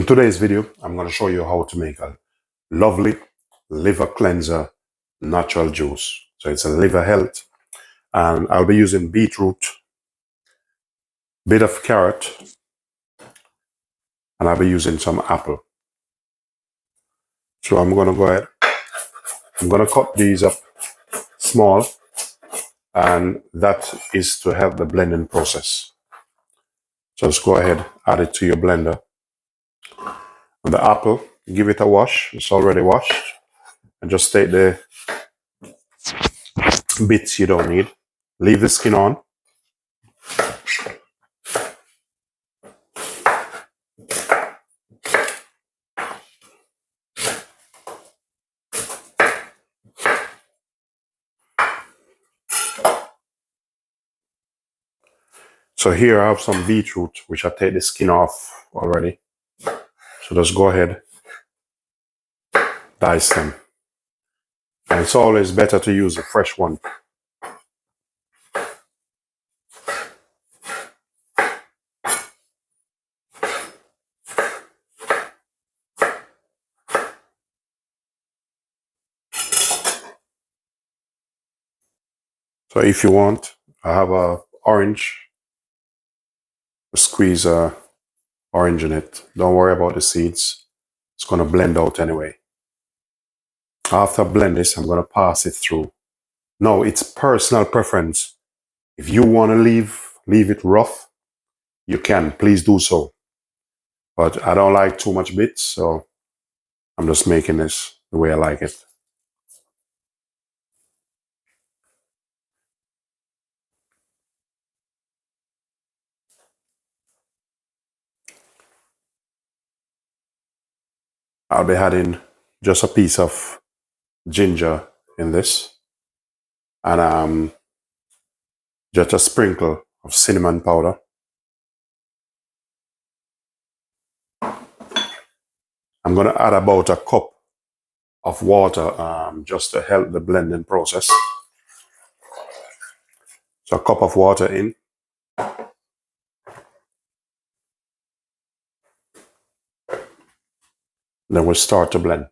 today's video, I'm going to show you how to make a lovely liver cleanser natural juice. So it's a liver health, and I'll be using beetroot, bit of carrot, and I'll be using some apple. So I'm going to go ahead. I'm going to cut these up small, and that is to help the blending process. So just go ahead, add it to your blender. And the apple, give it a wash. It's already washed. And just take the bits you don't need. Leave the skin on. So here I have some beetroot, which I take the skin off already. So just go ahead, dice them. And it's always better to use a fresh one. So if you want, I have a orange. Squeeze a orange in it. Don't worry about the seeds. It's going to blend out anyway. After I blend this, I'm going to pass it through. No, it's personal preference. If you want to leave it rough, you can. Please do so. But I don't like too much bits, so I'm just making this the way I like it. I'll be adding just a piece of ginger in this, and just a sprinkle of cinnamon powder. I'm going to add about a cup of water just to help the blending process. So a cup of water in. Then we'll start to blend.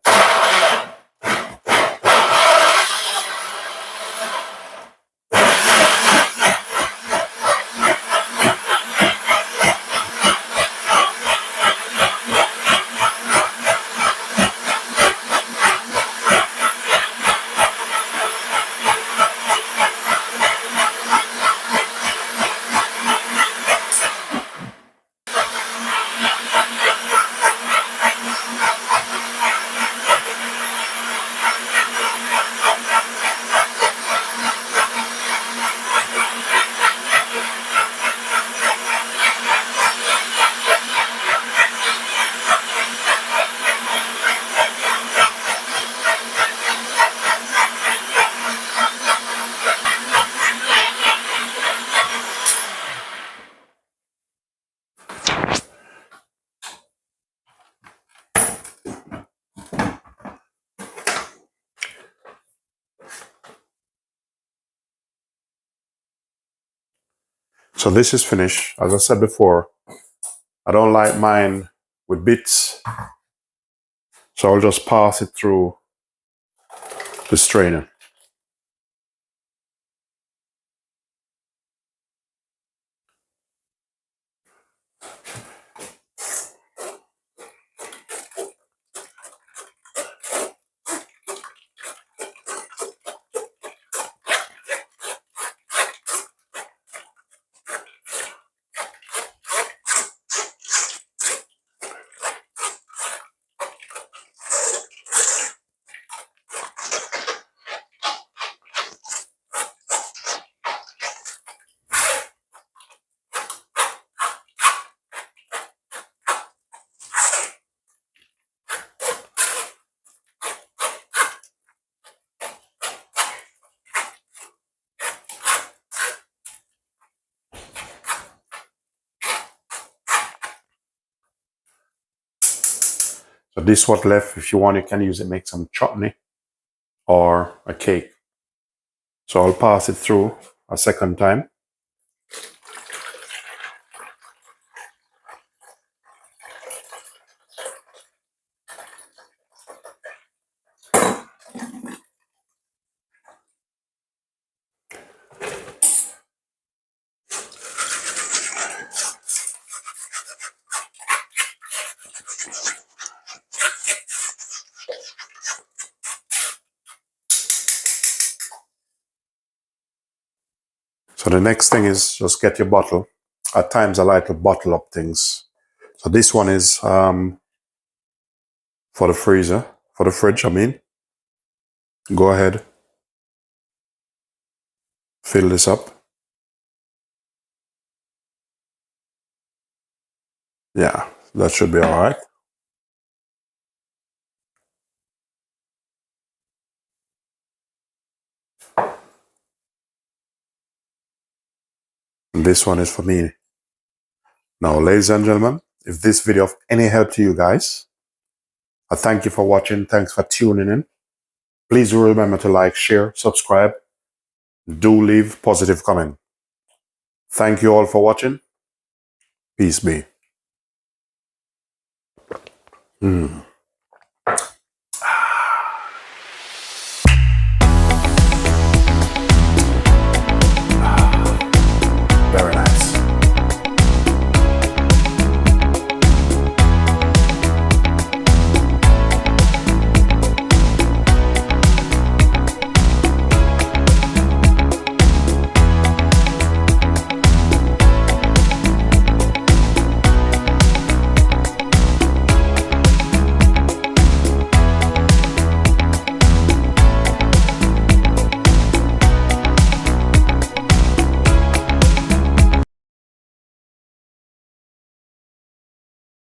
So this is finished. As I said before, I don't like mine with bits, so I'll just pass it through the strainer. So this what left. If you want, you can use it, make some chutney or a cake. So I'll pass it through a second time. So the next thing is just get your bottle. At times I like to bottle up things. So this one is for the freezer, for the fridge, I mean. Go ahead, fill this up. Yeah, that should be all right. And this one is for me. Now, ladies and gentlemen, if this video of any help to you guys, I thank you for watching. Thanks for tuning in. Please do remember to like, share, subscribe. Do leave positive comment. Thank you all for watching. Peace be.